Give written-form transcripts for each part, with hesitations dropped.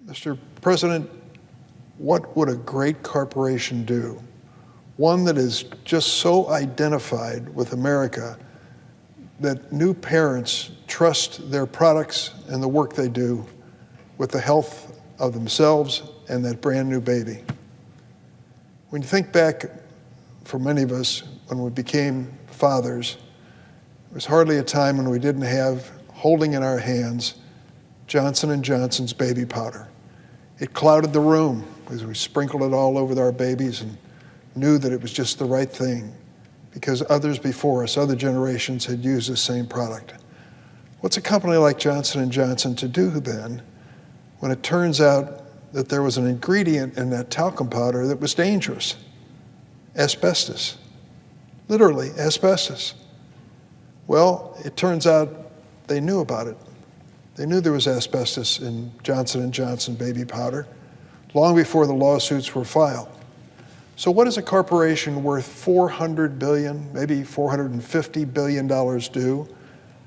Mr. President, what would a great corporation do? One that is just so identified with America that new parents trust their products and the work they do with the health of themselves and that brand new baby. When you think back, for many of us, when we became fathers, there was hardly a time when we didn't have, holding in our hands, Johnson & Johnson's baby powder. It clouded the room as we sprinkled it all over our babies and knew that it was just the right thing because others before us, other generations, had used the same product. What's a company like Johnson & Johnson to do then when it turns out that there was an ingredient in that talcum powder that was dangerous? Asbestos. Literally, asbestos. Well, it turns out they knew about it. They knew there was asbestos in Johnson & Johnson baby powder long before the lawsuits were filed. So what does a corporation worth $400 billion, maybe $450 billion do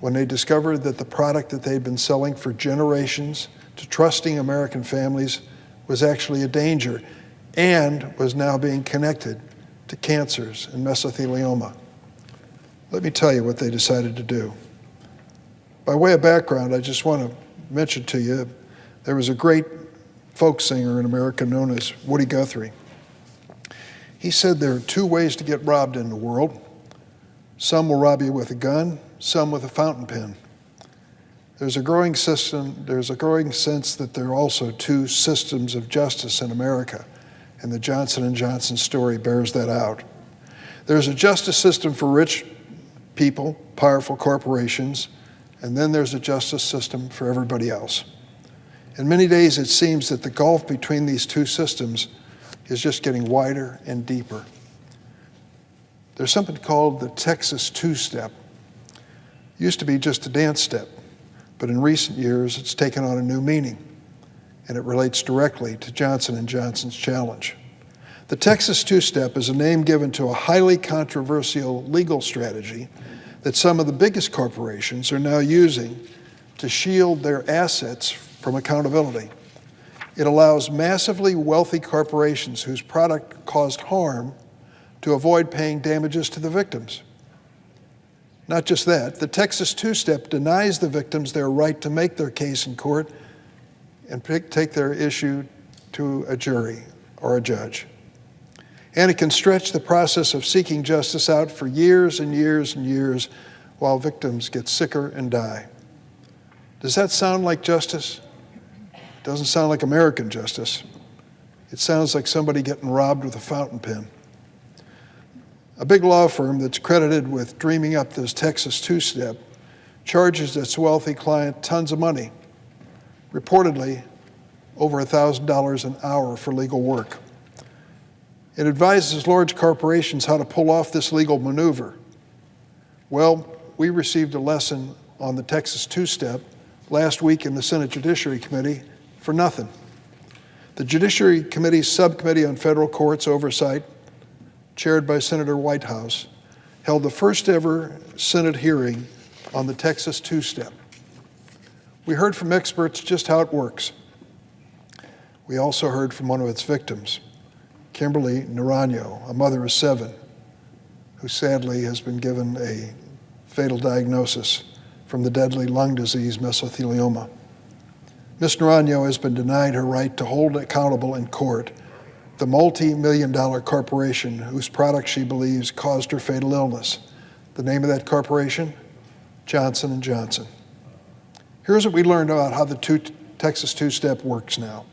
when they discovered that the product that they'd been selling for generations to trusting American families was actually a danger and was now being connected to cancers and mesothelioma? Let me tell you what they decided to do. By way of background, I just want to mention to you, there was a great folk singer in America known as Woody Guthrie. He said there are two ways to get robbed in the world. Some will rob you with a gun, some with a fountain pen. There's a growing sense that there are also two systems of justice in America, and the Johnson & Johnson story bears that out. There's a justice system for rich people, powerful corporations, and then there's a justice system for everybody else. In many days, it seems that the gulf between these two systems is just getting wider and deeper. There's something called the Texas two-step. It used to be just a dance step, but in recent years, it's taken on a new meaning, and it relates directly to Johnson & Johnson's challenge. The Texas two-step is a name given to a highly controversial legal strategy that some of the biggest corporations are now using to shield their assets from accountability. It allows massively wealthy corporations whose product caused harm to avoid paying damages to the victims. Not just that, the Texas two-step denies the victims their right to make their case in court and take their issue to a jury or a judge. And it can stretch the process of seeking justice out for years and years and years while victims get sicker and die. Does that sound like justice? It doesn't sound like American justice. It sounds like somebody getting robbed with a fountain pen. A big law firm that's credited with dreaming up this Texas two-step charges its wealthy client tons of money, reportedly over $1,000 an hour for legal work. It advises large corporations how to pull off this legal maneuver. Well, we received a lesson on the Texas two-step last week in the Senate Judiciary Committee for nothing. The Judiciary Committee's Subcommittee on Federal Courts Oversight, chaired by Senator Whitehouse, held the first ever Senate hearing on the Texas two-step. We heard from experts just how it works. We also heard from one of its victims, Kimberly Naranjo, a mother of 7, who sadly has been given a fatal diagnosis from the deadly lung disease mesothelioma. Ms. Naranjo has been denied her right to hold accountable in court the multi-million-dollar corporation whose product she believes caused her fatal illness. The name of that corporation? Johnson & Johnson. Here's what we learned about how the Texas two-step works now.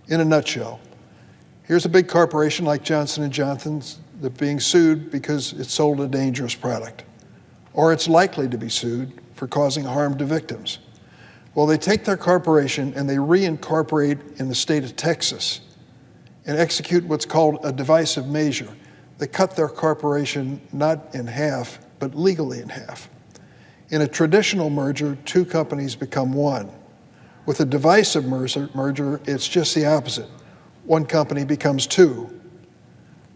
In a nutshell, here's a big corporation like Johnson & Johnson that's being sued because it sold a dangerous product, or it's likely to be sued for causing harm to victims. Well, they take their corporation and they reincorporate in the state of Texas and execute what's called a divisive measure. They cut their corporation not in half, but legally in half. In a traditional merger, two companies become one. With a divisive merger, it's just the opposite. One company becomes two.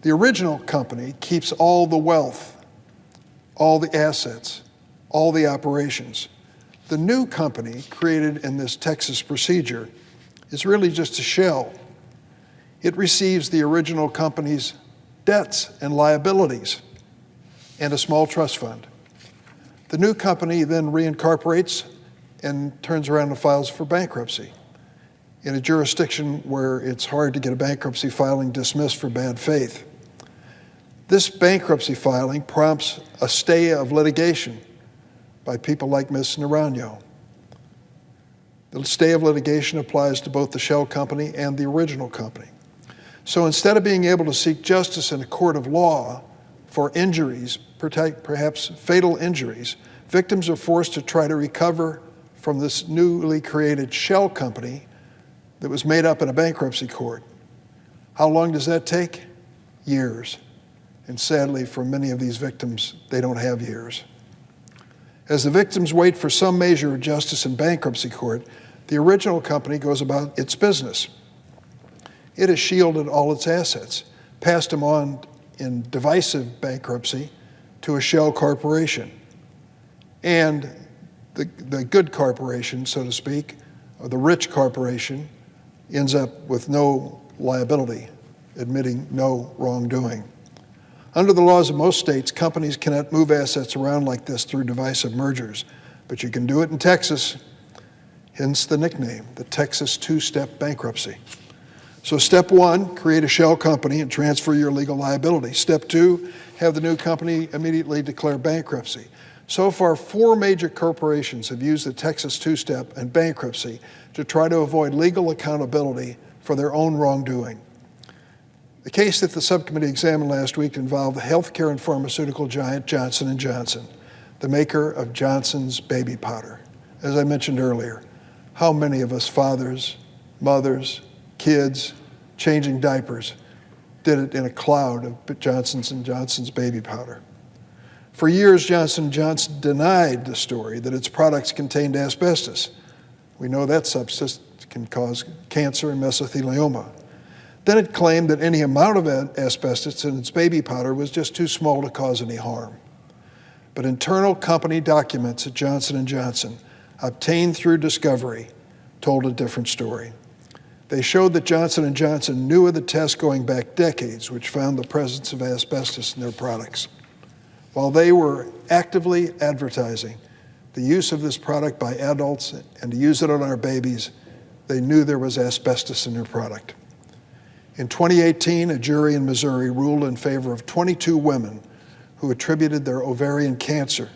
The original company keeps all the wealth, all the assets, all the operations. The new company created in this Texas procedure is really just a shell. It receives the original company's debts and liabilities and a small trust fund. The new company then reincorporates and turns around and files for bankruptcy in a jurisdiction where it's hard to get a bankruptcy filing dismissed for bad faith. This bankruptcy filing prompts a stay of litigation by people like Ms. Naranjo. The stay of litigation applies to both the shell company and the original company. So instead of being able to seek justice in a court of law for injuries, perhaps fatal injuries, victims are forced to try to recover from this newly created shell company that was made up in a bankruptcy court. How long does that take? Years. And sadly, for many of these victims, they don't have years. As the victims wait for some measure of justice in bankruptcy court, the original company goes about its business. It has shielded all its assets, passed them on in divisive bankruptcy to a shell corporation. And the good corporation, so to speak, or the rich corporation, ends up with no liability, admitting no wrongdoing. Under the laws of most states, companies cannot move assets around like this through divisive mergers, but you can do it in Texas, hence the nickname, the Texas two-step bankruptcy. So step one, create a shell company and transfer your legal liability. Step two, have the new company immediately declare bankruptcy. So far, 4 major corporations have used the Texas two-step and bankruptcy to try to avoid legal accountability for their own wrongdoing. The case that the subcommittee examined last week involved the healthcare and pharmaceutical giant Johnson & Johnson, the maker of Johnson's baby powder. As I mentioned earlier, how many of us fathers, mothers, kids, changing diapers did it in a cloud of Johnson & Johnson's baby powder? For years, Johnson & Johnson denied the story that its products contained asbestos. We know that substance can cause cancer and mesothelioma. Then it claimed that any amount of asbestos in its baby powder was just too small to cause any harm. But internal company documents at Johnson & Johnson, obtained through discovery, told a different story. They showed that Johnson & Johnson knew of the tests going back decades, which found the presence of asbestos in their products. While they were actively advertising the use of this product by adults and to use it on our babies, they knew there was asbestos in their product. In 2018, a jury in Missouri ruled in favor of 22 women who attributed their ovarian cancer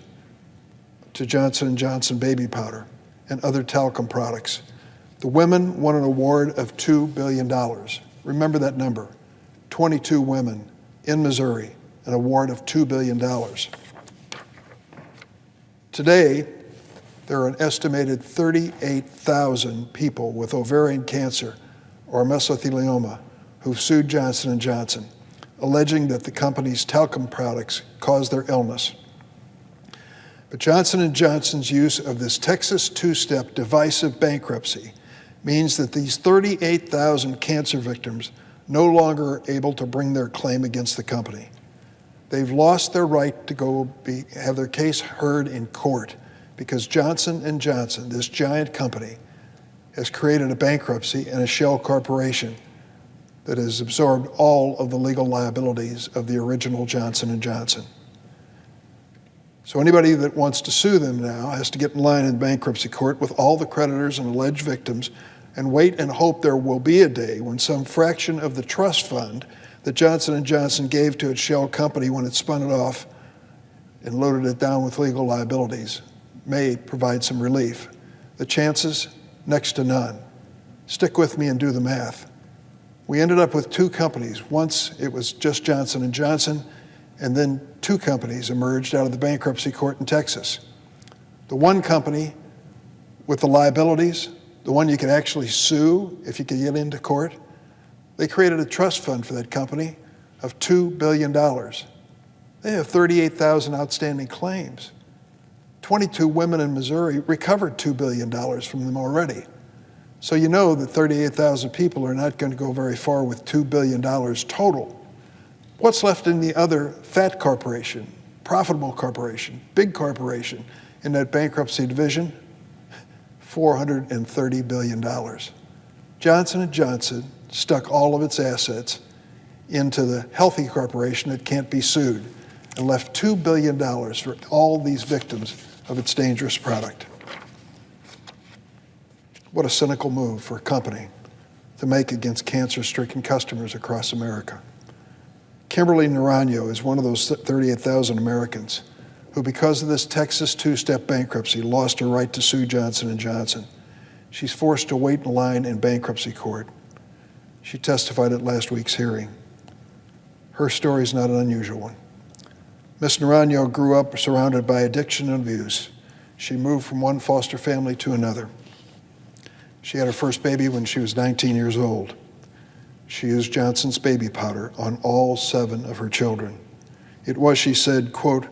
to Johnson & Johnson baby powder and other talcum products. The women won an award of $2 billion. Remember that number, 22 women in Missouri, an award of $2 billion. Today, there are an estimated 38,000 people with ovarian cancer or mesothelioma who've sued Johnson & Johnson, alleging that the company's talcum products caused their illness. But Johnson & Johnson's use of this Texas two-step divisive bankruptcy means that these 38,000 cancer victims no longer are able to bring their claim against the company. They've lost their right to have their case heard in court because Johnson & Johnson, this giant company, has created a bankruptcy and a shell corporation that has absorbed all of the legal liabilities of the original Johnson & Johnson. So anybody that wants to sue them now has to get in line in bankruptcy court with all the creditors and alleged victims and wait and hope there will be a day when some fraction of the trust fund that Johnson & Johnson gave to its shell company when it spun it off and loaded it down with legal liabilities may provide some relief. The chances, next to none. Stick with me and do the math. We ended up with 2 companies. Once it was just Johnson & Johnson, and then 2 companies emerged out of the bankruptcy court in Texas. The one company with the liabilities, the one you could actually sue if you could get into court, they created a trust fund for that company of $2 billion. They have 38,000 outstanding claims. 22 women in Missouri recovered $2 billion from them already. So you know that 38,000 people are not going to go very far with $2 billion total. What's left in the other fat corporation, profitable corporation, big corporation in that bankruptcy division? $430 billion. Johnson & Johnson stuck all of its assets into the healthy corporation that can't be sued and left $2 billion for all these victims of its dangerous product. What a cynical move for a company to make against cancer-stricken customers across America. Kimberly Naranjo is one of those 38,000 Americans who, because of this Texas two-step bankruptcy, lost her right to sue Johnson & Johnson. She's forced to wait in line in bankruptcy court. She testified at last week's hearing. Her story is not an unusual one. Ms. Naranjo grew up surrounded by addiction and abuse. She moved from one foster family to another. She had her first baby when she was 19 years old. She used Johnson's baby powder on all 7 of her children. It was, she said, quote,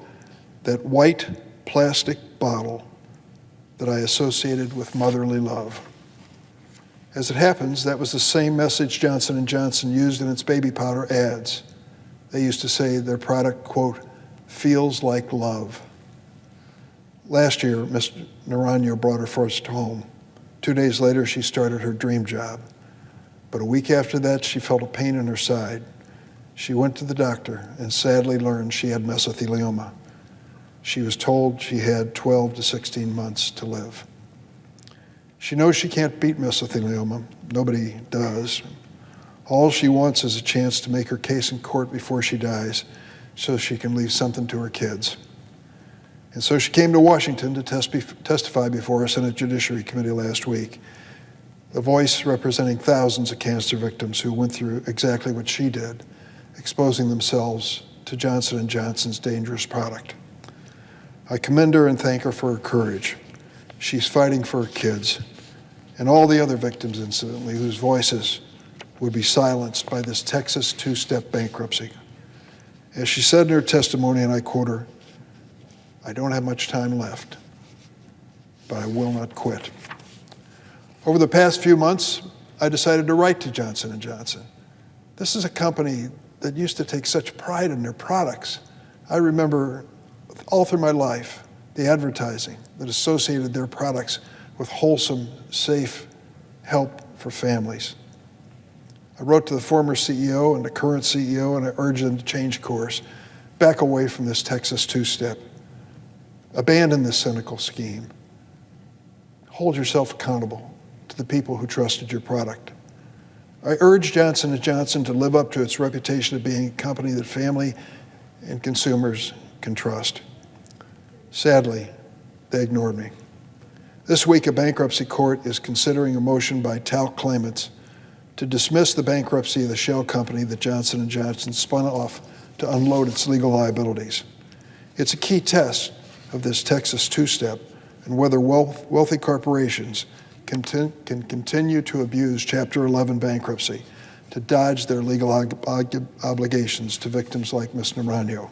that white plastic bottle that I associated with motherly love. As it happens, that was the same message Johnson & Johnson used in its baby powder ads. They used to say their product, quote, feels like love. Last year, Ms. Naranjo brought her first home. 2 days later, she started her dream job. But a week after that, she felt a pain in her side. She went to the doctor and sadly learned she had mesothelioma. She was told she had 12 to 16 months to live. She knows she can't beat mesothelioma. Nobody does. All she wants is a chance to make her case in court before she dies so she can leave something to her kids. And so she came to Washington to testify before our Senate Judiciary Committee last week, the voice representing thousands of cancer victims who went through exactly what she did, exposing themselves to Johnson & Johnson's dangerous product. I commend her and thank her for her courage. She's fighting for her kids and all the other victims, incidentally, whose voices would be silenced by this Texas two-step bankruptcy. As she said in her testimony, and I quote her, I don't have much time left, but I will not quit. Over the past few months, I decided to write to Johnson & Johnson. This is a company that used to take such pride in their products. I remember all through my life the advertising that associated their products with wholesome, safe help for families. I wrote to the former CEO and the current CEO, and I urged them to change course, back away from this Texas two-step. Abandon this cynical scheme. Hold yourself accountable to the people who trusted your product. I urge Johnson & Johnson to live up to its reputation of being a company that family and consumers can trust. Sadly, they ignored me. This week, a bankruptcy court is considering a motion by talc claimants to dismiss the bankruptcy of the shell company that Johnson & Johnson spun off to unload its legal liabilities. It's a key test of this Texas two-step and whether wealthy corporations can continue to abuse Chapter 11 bankruptcy to dodge their legal obligations to victims like Ms. Naranjo.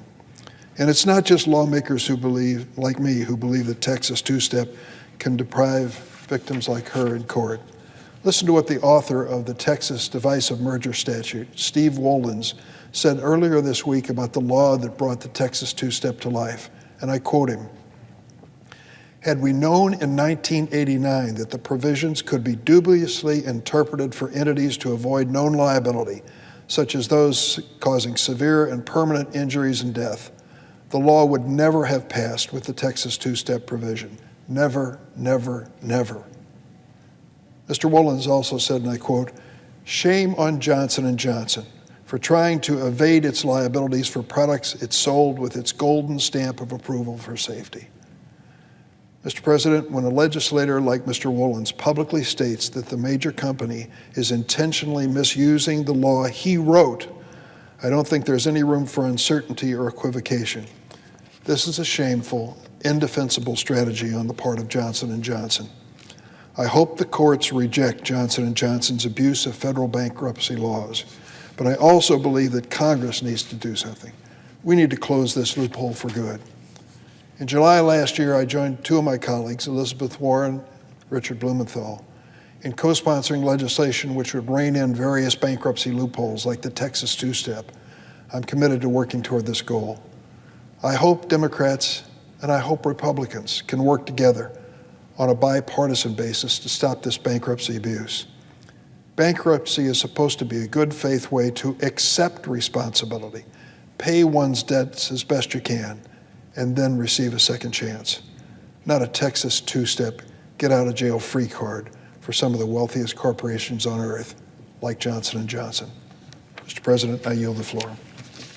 And it's not just lawmakers who believe, like me, who believe that Texas two-step can deprive victims like her in court. Listen to what the author of the Texas Divisive Merger Statute, Steve Wollins, said earlier this week about the law that brought the Texas two-step to life. And I quote him, had we known in 1989 that the provisions could be dubiously interpreted for entities to avoid known liability, such as those causing severe and permanent injuries and death, the law would never have passed with the Texas two-step provision. Never, never, never. Mr. Wollins also said, and I quote, shame on Johnson & Johnson for trying to evade its liabilities for products it sold with its golden stamp of approval for safety. Mr. President, when a legislator like Mr. Wollins publicly states that the major company is intentionally misusing the law he wrote, I don't think there's any room for uncertainty or equivocation. This is a shameful, indefensible strategy on the part of Johnson & Johnson. I hope the courts reject Johnson & Johnson's abuse of federal bankruptcy laws, but I also believe that Congress needs to do something. We need to close this loophole for good. In July last year, I joined 2 of my colleagues, Elizabeth Warren, Richard Blumenthal, in co-sponsoring legislation which would rein in various bankruptcy loopholes like the Texas two-step. I'm committed to working toward this goal. I hope Democrats and I hope Republicans can work together on a bipartisan basis to stop this bankruptcy abuse. Bankruptcy is supposed to be a good faith way to accept responsibility, pay one's debts as best you can, and then receive a second chance. Not a Texas two-step, get-out-of-jail-free card for some of the wealthiest corporations on earth, like Johnson & Johnson. Mr. President, I yield the floor.